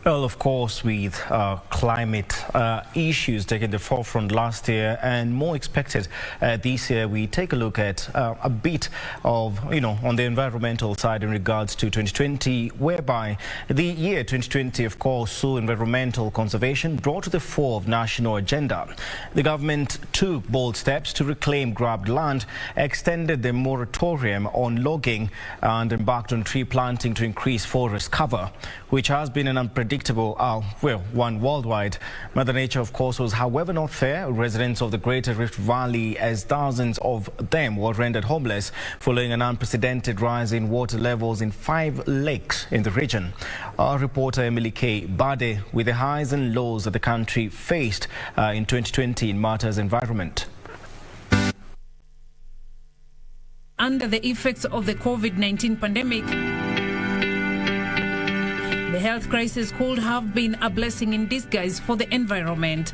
Well, of course, with climate issues taking the forefront last year and more expected this year, we take a look at a bit of, on the environmental side in regards to 2020, whereby the year 2020, of course, saw environmental conservation brought to the fore of national agenda. The government took bold steps to reclaim grabbed land, extended the moratorium on logging, and embarked on tree planting to increase forest cover, which has been an unpredictable, one worldwide. Mother Nature, of course, was, however, not fair. Residents of the Greater Rift Valley, as thousands of them were rendered homeless following an unprecedented rise in water levels in 5 lakes in the region. Our reporter Emily K. Bade with the highs and lows that the country faced in 2020 in matters environment. Under the effects of the COVID-19 pandemic, the health crisis could have been a blessing in disguise for the environment.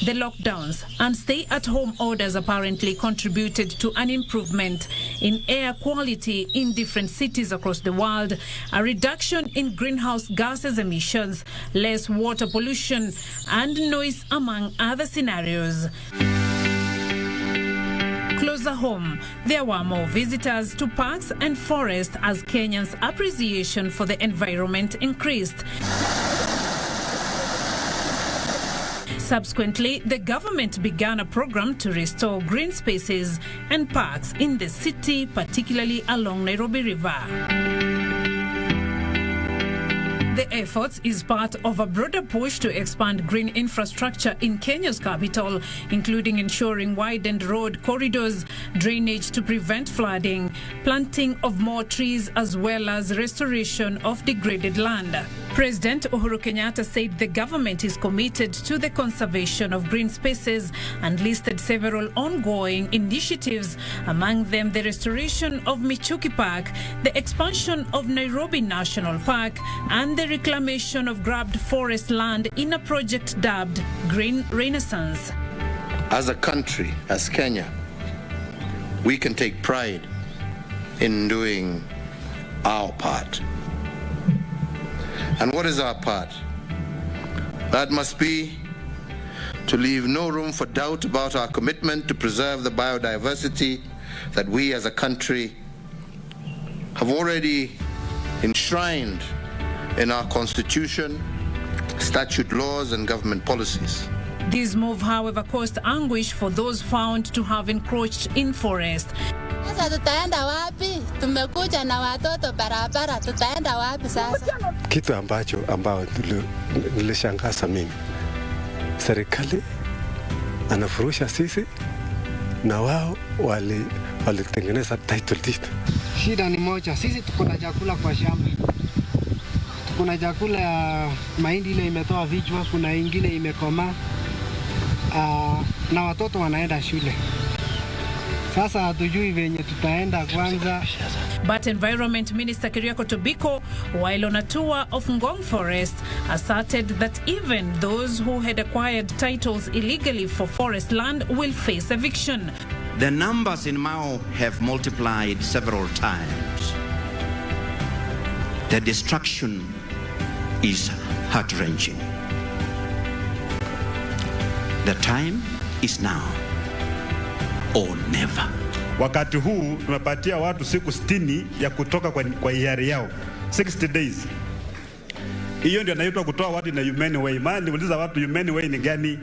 The lockdowns and stay-at-home orders apparently contributed to an improvement in air quality in different cities across the world, a reduction in greenhouse gases emissions, less water pollution, and noise, among other scenarios. Closer home, there were more visitors to parks and forests as Kenyans' appreciation for the environment increased. Subsequently, the government began a program to restore green spaces and parks in the city, particularly along Nairobi River. The efforts is part of a broader push to expand green infrastructure in Kenya's capital, including ensuring widened road corridors, drainage to prevent flooding, planting of more trees, as well as restoration of degraded land. President Uhuru Kenyatta said the government is committed to the conservation of green spaces and listed several ongoing initiatives, among them the restoration of Michuki Park, the expansion of Nairobi National Park, and the reclamation of grabbed forest land in a project dubbed Green Renaissance. As a country, as Kenya, we can take pride in doing our part. And what is our part? That must be to leave no room for doubt about our commitment to preserve the biodiversity that we as a country have already enshrined in our constitution, statute laws, and government policies. This move, however, caused anguish for those found to have encroached in forest. Sasa tutaenda wapi? Tumekuja na watoto barabara, tutaenda wapi sasa? Kitu ambao nilishangaza mimi, serikali anafurusha sisi na wao walitengeneza title deed. Shida ni moja, sisi tuko na chakula kwa shamba. Kuna chakula ya mahindi ile imetoa vichwa, kuna ingine imekomaa, na watoto wanaenda shule. Sasa hatujui venye tutaenda kwanza. But Environment Minister Keriako Tobiko, while on a tour of Ngong Forest, asserted that even those who had acquired titles illegally for forest land will face eviction. The numbers in Mao have multiplied several times. The destruction is heart-wrenching. The time is now or never. Wakati huu tumepatia watu siku 60 ya kutoka kwa hiari yao. 60 days. Hiyo ndio inaitwa kutoa watu na humane way. Maana niuliza watu humane way ni gani?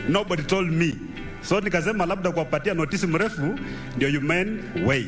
Nobody told me. So nikasema labda kuwapatia notice mrefu ndio humane way.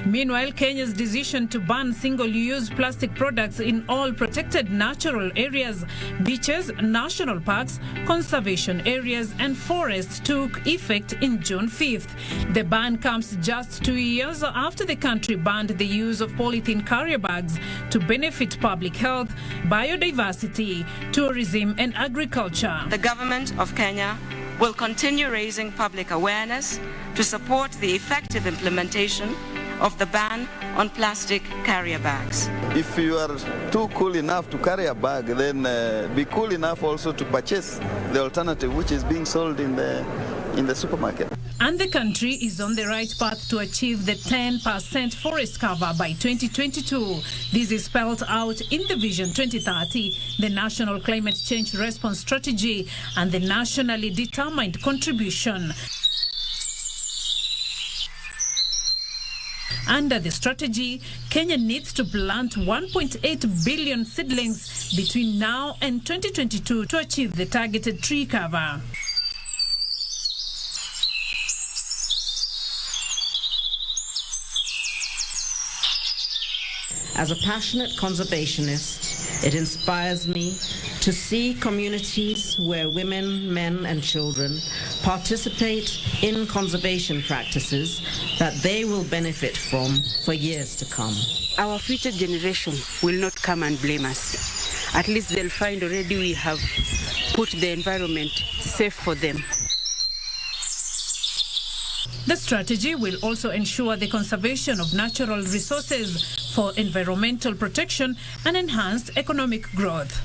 Meanwhile, Kenya's decision to ban single-use plastic products in all protected natural areas, beaches, national parks, conservation areas and forests took effect in June 5th. The ban comes just 2 years after the country banned the use of polythene carrier bags to benefit public health, biodiversity, tourism and agriculture. The government of Kenya will continue raising public awareness to support the effective implementation of the ban on plastic carrier bags. If you are too cool enough to carry a bag, then be cool enough also to purchase the alternative which is being sold in the in the supermarket. And the country is on the right path to achieve the 10% forest cover by 2022. This is spelled out in the Vision 2030, the National Climate Change Response Strategy, and the Nationally Determined Contribution. Under the strategy, Kenya needs to plant 1.8 billion seedlings between now and 2022 to achieve the targeted tree cover. As a passionate conservationist, it inspires me to see communities where women, men, and children participate in conservation practices that they will benefit from for years to come. Our future generation will not come and blame us. At least they'll find already we have put the environment safe for them. The strategy will also ensure the conservation of natural resources for environmental protection and enhanced economic growth.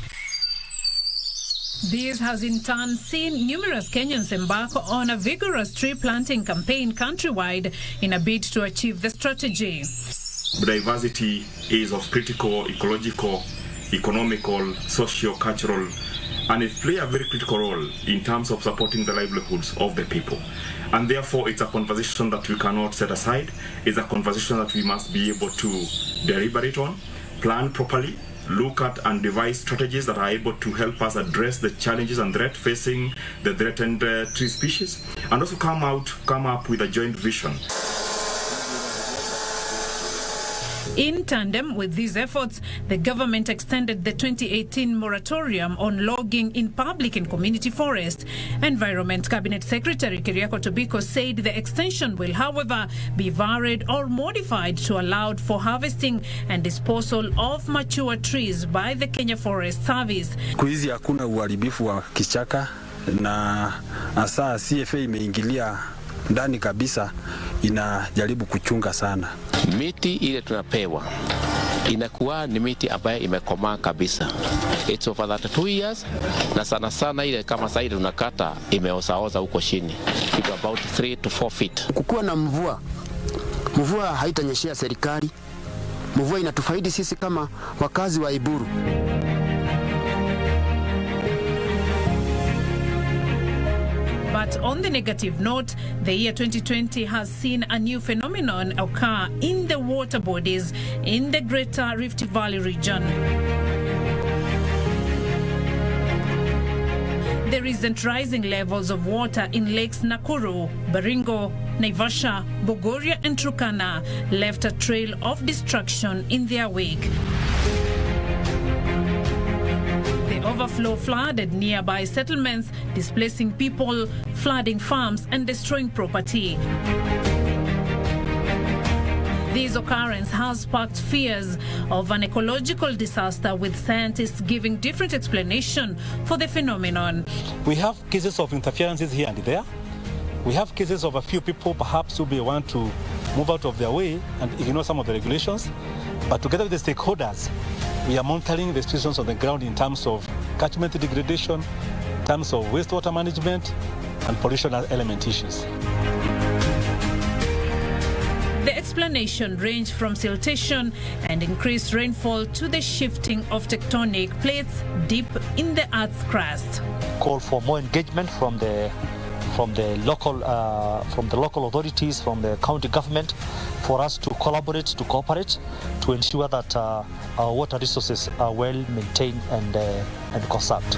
This has in turn seen numerous Kenyans embark on a vigorous tree planting campaign countrywide in a bid to achieve the strategy. Biodiversity is of critical ecological, economical, socio-cultural, and it plays a very critical role in terms of supporting the livelihoods of the people. And therefore, it's a conversation that we cannot set aside. It's a conversation that we must be able to deliberate on, plan properly, look at and devise strategies that are able to help us address the challenges and threats facing the threatened tree species, and also come up with a joint vision. In tandem with these efforts, the government extended the 2018 moratorium on logging in public and community forest. Environment Cabinet Secretary Keriako Tobiko said the extension will, however, be varied or modified to allow for harvesting and disposal of mature trees by the Kenya Forest Service. Siku hizi hakuna uharibifu wa kichaka na hasa CFA imeingilia ndani kabisa, inajaribu kuchunga sana. Miti ile tunapewa inakuwa ni miti ambayo imekomaa kabisa. It's over that 2 years, na sana sana ile kama sasa ile tunakata imeozaoza huko chini. It's about 3 to 4 feet. Kukuwa na mvua haitanyeshea serikali. Mvua inatufaidi sisi kama wakazi wa Iburu. But on the negative note, the year 2020 has seen a new phenomenon occur in the water bodies in the Greater Rift Valley region. The recent rising levels of water in lakes Nakuru, Baringo, Naivasha, Bogoria and Turkana left a trail of destruction in their wake. The overflow flooded nearby settlements, displacing people, flooding farms and destroying property. This occurrence has sparked fears of an ecological disaster, with scientists giving different explanations for the phenomenon. We have cases of interferences here and there. We have cases of a few people perhaps who may want to move out of their way and ignore some of the regulations. But together with the stakeholders, we are monitoring the situations on the ground in terms of catchment degradation, in terms of wastewater management, and pollution element issues. The explanation ranged from siltation and increased rainfall to the shifting of tectonic plates deep in the Earth's crust. Call for more engagement from the local authorities, from the county government, for us to collaborate, to cooperate, to ensure that our water resources are well maintained and conserved.